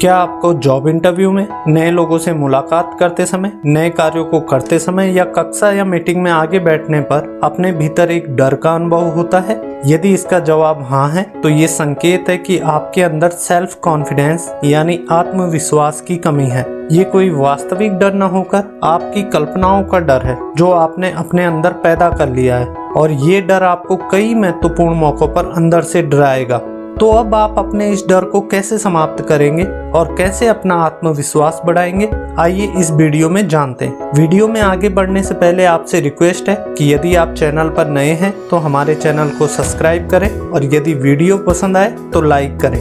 क्या आपको job interview में, नए लोगों से मुलाकात करते समय, नए कार्यों को करते समय या कक्षा या मीटिंग में आगे बैठने पर अपने भीतर एक डर का अनुभव होता है? यदि इसका जवाब हाँ है तो ये संकेत है कि आपके अंदर सेल्फ कॉन्फिडेंस यानी आत्मविश्वास की कमी है। ये कोई वास्तविक डर न होकर आपकी कल्पनाओं का डर है जो आपने अपने अंदर पैदा कर लिया है, और ये डर आपको कई महत्वपूर्ण मौकों पर अंदर से डराएगा। तो अब आप अपने इस डर को कैसे समाप्त करेंगे और कैसे अपना आत्मविश्वास बढ़ाएंगे, आइए इस वीडियो में जानते हैं। वीडियो में आगे बढ़ने से पहले आपसे रिक्वेस्ट है कि यदि आप चैनल पर नए हैं तो हमारे चैनल को सब्सक्राइब करें, और यदि वीडियो पसंद आए तो लाइक करें।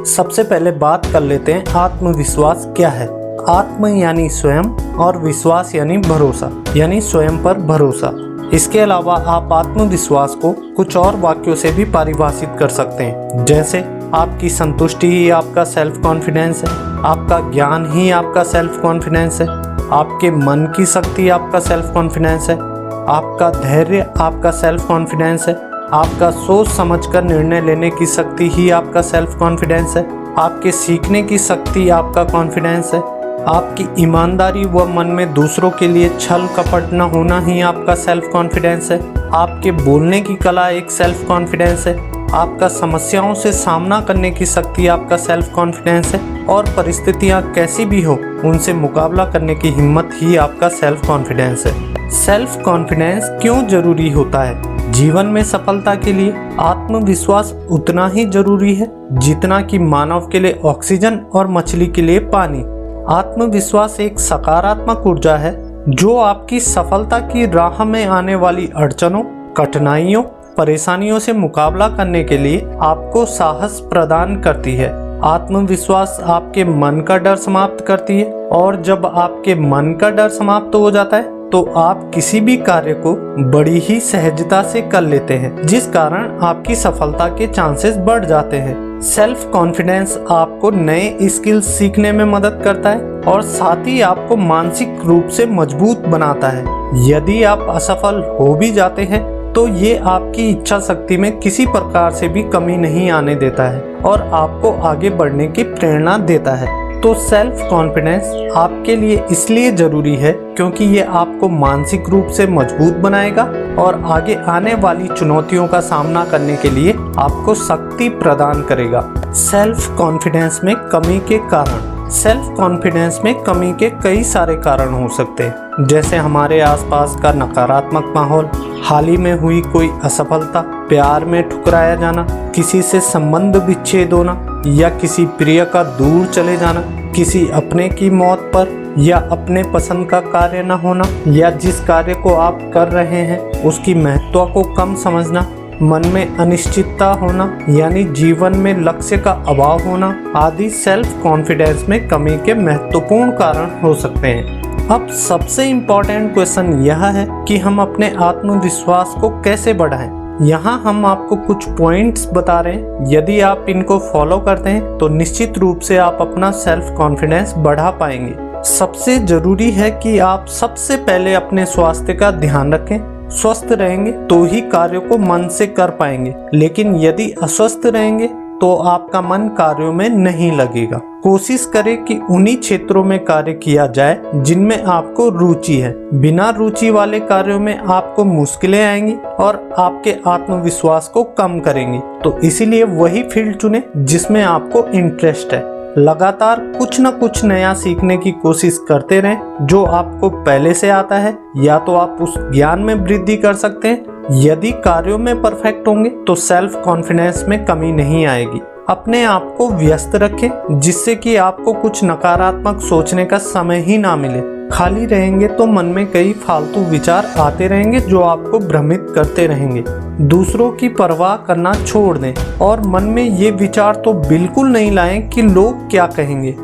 सबसे पहले बात कर लेते हैं आत्मविश्वास क्या है। आत्म यानी स्वयं और विश्वास यानी भरोसा, यानी स्वयं पर भरोसा। इसके अलावा आप आत्मविश्वास को कुछ और वाक्यों से भी परिभाषित कर सकते हैं, जैसे आपकी संतुष्टि ही आपका सेल्फ कॉन्फिडेंस है, आपका ज्ञान ही आपका सेल्फ कॉन्फिडेंस है, आपके मन की शक्ति आपका सेल्फ कॉन्फिडेंस है, आपका धैर्य आपका सेल्फ कॉन्फिडेंस है, आपका सोच समझकर निर्णय लेने की शक्ति ही आपका सेल्फ कॉन्फिडेंस है, आपके सीखने की शक्ति आपका कॉन्फिडेंस है, आपकी ईमानदारी व मन में दूसरों के लिए छल कपट न होना ही आपका सेल्फ कॉन्फिडेंस है, आपके बोलने की कला एक सेल्फ कॉन्फिडेंस है, आपका समस्याओं से सामना करने की शक्ति आपका सेल्फ कॉन्फिडेंस है, और परिस्थितियां कैसी भी हो उनसे मुकाबला करने की हिम्मत ही आपका सेल्फ कॉन्फिडेंस है। सेल्फ कॉन्फिडेंस क्यों जरूरी होता है? जीवन में सफलता के लिए आत्मविश्वास उतना ही जरूरी है जितना कि मानव के लिए ऑक्सीजन और मछली के लिए पानी। आत्मविश्वास एक सकारात्मक ऊर्जा है जो आपकी सफलता की राह में आने वाली अड़चनों, कठिनाइयों, परेशानियों से मुकाबला करने के लिए आपको साहस प्रदान करती है। आत्मविश्वास आपके मन का डर समाप्त करती है, और जब आपके मन का डर समाप्त हो जाता है तो आप किसी भी कार्य को बड़ी ही सहजता से कर लेते हैं, जिस कारण आपकी सफलता के चांसेस बढ़ जाते हैं। सेल्फ कॉन्फिडेंस आपको नए स्किल्स सीखने में मदद करता है और साथ ही आपको मानसिक रूप से मजबूत बनाता है। यदि आप असफल हो भी जाते हैं तो ये आपकी इच्छा शक्ति में किसी प्रकार से भी कमी नहीं आने देता है और आपको आगे बढ़ने की प्रेरणा देता है। तो सेल्फ कॉन्फिडेंस आपके लिए इसलिए जरूरी है क्योंकि ये आपको मानसिक रूप से मजबूत बनाएगा और आगे आने वाली चुनौतियों का सामना करने के लिए आपको शक्ति प्रदान करेगा। सेल्फ कॉन्फिडेंस में कमी के कारण। सेल्फ कॉन्फिडेंस में कमी के कई सारे कारण हो सकते हैं, जैसे हमारे आसपास का नकारात्मक माहौल, हाल ही में हुई कोई असफलता, प्यार में ठुकराया जाना, किसी से संबंध विच्छेद होना, या किसी प्रिय का दूर चले जाना, किसी अपने की मौत पर, या अपने पसंद का कार्य न होना, या जिस कार्य को आप कर रहे हैं उसकी महत्व को कम समझना, मन में अनिश्चितता होना यानी जीवन में लक्ष्य का अभाव होना आदि सेल्फ कॉन्फिडेंस में कमी के महत्वपूर्ण कारण हो सकते हैं। अब सबसे इम्पोर्टेंट क्वेश्चन यह है कि हम अपने आत्मविश्वास को कैसे बढ़ाएं। यहाँ हम आपको कुछ पॉइंट्स बता रहे हैं, यदि आप इनको फॉलो करते हैं तो निश्चित रूप से आप अपना सेल्फ कॉन्फिडेंस बढ़ा पाएंगे। सबसे जरूरी है कि आप सबसे पहले अपने स्वास्थ्य का ध्यान रखें। स्वस्थ रहेंगे तो ही कार्यों को मन से कर पाएंगे, लेकिन यदि अस्वस्थ रहेंगे तो आपका मन कार्यों में नहीं लगेगा। कोशिश करें कि उन्हीं क्षेत्रों में कार्य किया जाए जिनमें आपको रुचि है। बिना रुचि वाले कार्यों में आपको मुश्किलें आएंगी और आपके आत्मविश्वास को कम करेंगी। तो इसीलिए वही फील्ड चुनें जिसमें आपको इंटरेस्ट है। लगातार कुछ न कुछ नया सीखने की कोशिश करते रहें जो आपको पहले से आता है, या तो आप उस ज्ञान में वृद्धि कर सकते हैं। यदि कार्यों में परफेक्ट होंगे तो सेल्फ कॉन्फिडेंस में कमी नहीं आएगी। अपने आप को व्यस्त रखें जिससे कि आपको कुछ नकारात्मक सोचने का समय ही ना मिले। खाली रहेंगे तो मन में कई फालतू विचार आते रहेंगे जो आपको भ्रमित करते रहेंगे। दूसरों की परवाह करना छोड़ दें और मन में ये विचार तो बिल्कुल नहीं लाएं कि लोग क्या कहेंगे।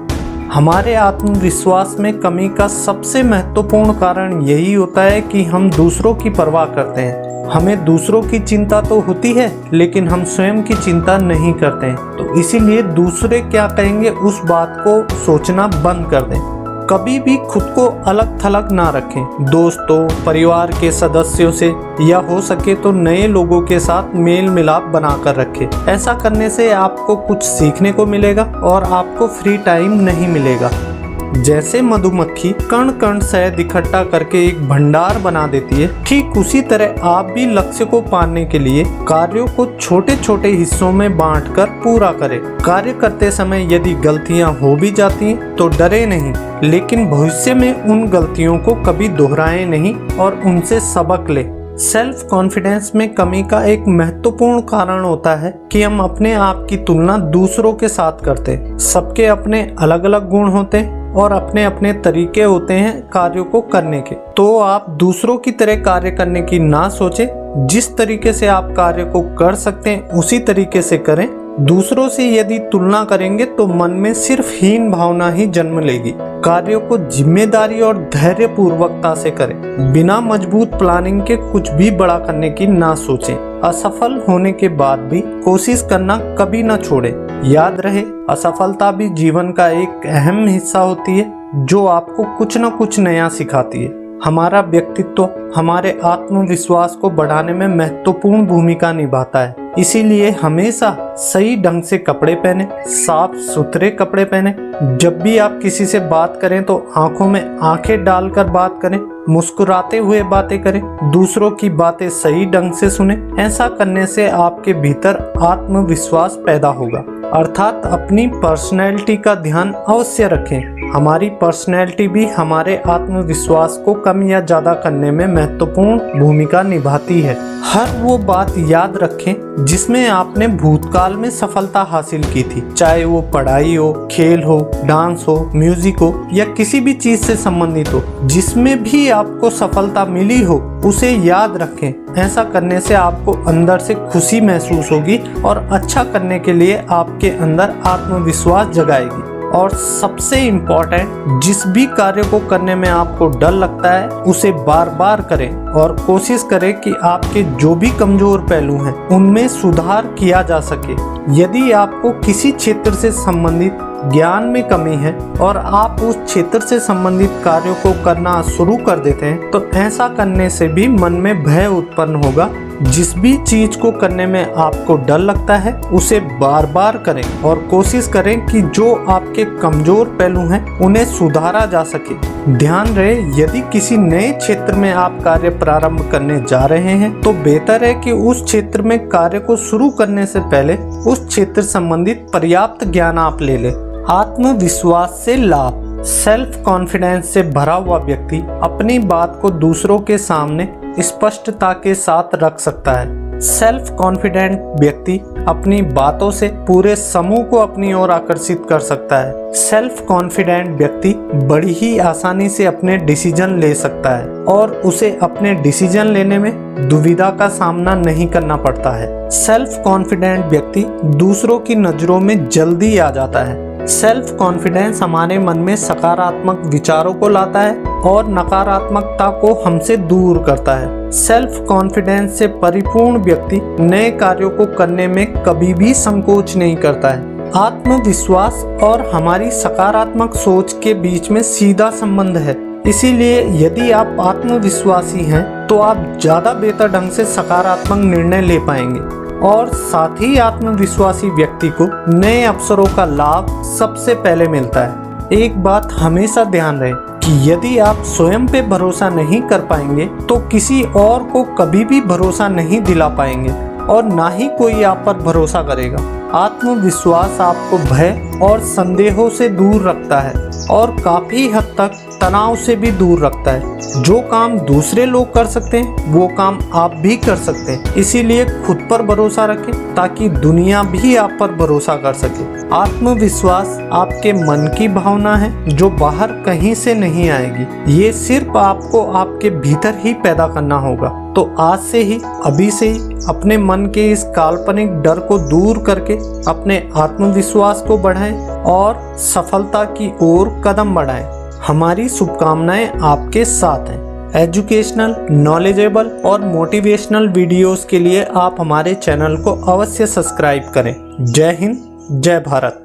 हमारे आत्मविश्वास में कमी का सबसे महत्वपूर्ण कारण यही होता है कि हम दूसरों की परवाह करते हैं। हमें दूसरों की चिंता तो होती है लेकिन हम स्वयं की चिंता नहीं करते हैं। तो इसीलिए दूसरे क्या कहेंगे उस बात को सोचना बंद कर दें। कभी भी खुद को अलग थलग ना रखें। दोस्तों, परिवार के सदस्यों से या हो सके तो नए लोगों के साथ मेल मिलाप बनाकर रखें। ऐसा करने से आपको कुछ सीखने को मिलेगा और आपको फ्री टाइम नहीं मिलेगा। जैसे मधुमक्खी कण कण शहद इकट्ठा करके एक भंडार बना देती है, ठीक उसी तरह आप भी लक्ष्य को पाने के लिए कार्यों को छोटे छोटे हिस्सों में बांटकर पूरा करें। कार्य करते समय यदि गलतियां हो भी जाती हैं तो डरे नहीं, लेकिन भविष्य में उन गलतियों को कभी दोहराएं नहीं और उनसे सबक लें। सेल्फ कॉन्फिडेंस में कमी का एक महत्वपूर्ण कारण होता है कि हम अपने आप की तुलना दूसरों के साथ करते हैं। सबके अपने अलग अलग गुण होते हैं और अपने अपने तरीके होते हैं कार्यों को करने के। तो आप दूसरों की तरह कार्य करने की ना सोचें। जिस तरीके से आप कार्य को कर सकते हैं उसी तरीके से करें। दूसरों से यदि तुलना करेंगे तो मन में सिर्फ हीन भावना ही जन्म लेगी। कार्यों को जिम्मेदारी और धैर्य पूर्वकता से करें। बिना मजबूत प्लानिंग के कुछ भी बड़ा करने की ना सोचें। असफल होने के बाद भी कोशिश करना कभी ना छोड़ें। याद रहे, असफलता भी जीवन का एक अहम हिस्सा होती है जो आपको कुछ न कुछ नया सिखाती है। हमारा व्यक्तित्व हमारे आत्मविश्वास को बढ़ाने में महत्वपूर्ण भूमिका निभाता है। इसीलिए हमेशा सही ढंग से कपड़े पहने, साफ सुथरे कपड़े पहने। जब भी आप किसी से बात करें तो आंखों में आंखें डालकर बात करें, मुस्कुराते हुए बातें करें, दूसरों की बातें सही ढंग से सुने। ऐसा करने से आपके भीतर आत्मविश्वास पैदा होगा। अर्थात अपनी पर्सनैलिटी का ध्यान अवश्य रखें। हमारी पर्सनैलिटी भी हमारे आत्मविश्वास को कम या ज्यादा करने में महत्वपूर्ण भूमिका निभाती है। हर वो बात याद रखें जिसमें आपने भूतकाल में सफलता हासिल की थी, चाहे वो पढ़ाई हो, खेल हो, डांस हो, म्यूजिक हो या किसी भी चीज से संबंधित हो। जिसमें भी आपको सफलता मिली हो उसे याद रखें। ऐसा करने से आपको अंदर से खुशी महसूस होगी और अच्छा करने के लिए आपके अंदर आत्मविश्वास जगाएगी। और सबसे इम्पोर्टेंट, जिस भी कार्य को करने में आपको डर लगता है उसे बार बार करें और कोशिश करें कि आपके जो भी कमजोर पहलू हैं उनमें सुधार किया जा सके। यदि आपको किसी क्षेत्र से संबंधित ज्ञान में कमी है और आप उस क्षेत्र से संबंधित कार्यों को करना शुरू कर देते हैं तो ऐसा करने से भी मन में भय उत्पन्न होगा। जिस भी चीज को करने में आपको डर लगता है उसे बार बार करें और कोशिश करें कि जो आपके कमजोर पहलू हैं उन्हें सुधारा जा सके। ध्यान रहे, यदि किसी नए क्षेत्र में आप कार्य प्रारंभ करने जा रहे हैं तो बेहतर है कि उस क्षेत्र में कार्य को शुरू करने से पहले उस क्षेत्र संबंधित पर्याप्त ज्ञान आप ले लें। आत्मविश्वास से लाभ। सेल्फ कॉन्फिडेंस से भरा हुआ व्यक्ति अपनी बात को दूसरों के सामने स्पष्टता के साथ रख सकता है। सेल्फ कॉन्फिडेंट व्यक्ति अपनी बातों से पूरे समूह को अपनी ओर आकर्षित कर सकता है। सेल्फ कॉन्फिडेंट व्यक्ति बड़ी ही आसानी से अपने डिसीजन ले सकता है और उसे अपने डिसीजन लेने में दुविधा का सामना नहीं करना पड़ता है। सेल्फ कॉन्फिडेंट व्यक्ति दूसरों की नजरों में जल्दी आ जाता है। सेल्फ कॉन्फिडेंस हमारे मन में सकारात्मक विचारों को लाता है और नकारात्मकता को हमसे दूर करता है। सेल्फ कॉन्फिडेंस से परिपूर्ण व्यक्ति नए कार्यों को करने में कभी भी संकोच नहीं करता है। आत्मविश्वास और हमारी सकारात्मक सोच के बीच में सीधा संबंध है। इसीलिए यदि आप आत्मविश्वासी हैं तो आप ज्यादा बेहतर ढंग से सकारात्मक निर्णय ले पाएंगे और साथ ही आत्मविश्वासी व्यक्ति को नए अवसरों का लाभ सबसे पहले मिलता है। एक बात हमेशा ध्यान रहे कि यदि आप स्वयं पे भरोसा नहीं कर पाएंगे तो किसी और को कभी भी भरोसा नहीं दिला पाएंगे और ना ही कोई आप पर भरोसा करेगा। आत्मविश्वास आपको भय और संदेहों से दूर रखता है और काफी हद तक तनाव से भी दूर रखता है। जो काम दूसरे लोग कर सकते हैं वो काम आप भी कर सकते हैं। इसीलिए खुद पर भरोसा रखें ताकि दुनिया भी आप पर भरोसा कर सके। आत्मविश्वास आपके मन की भावना है जो बाहर कहीं से नहीं आएगी। ये सिर्फ आपको आपके भीतर ही पैदा करना होगा। तो आज से ही, अभी से ही अपने मन के इस काल्पनिक डर को दूर करके अपने आत्मविश्वास को बढ़ाएं और सफलता की ओर कदम बढ़ाएं। हमारी शुभकामनाएं आपके साथ हैं। एजुकेशनल, नॉलेजेबल और मोटिवेशनल वीडियोस के लिए आप हमारे चैनल को अवश्य सब्सक्राइब करें। जय हिंद, जय भारत।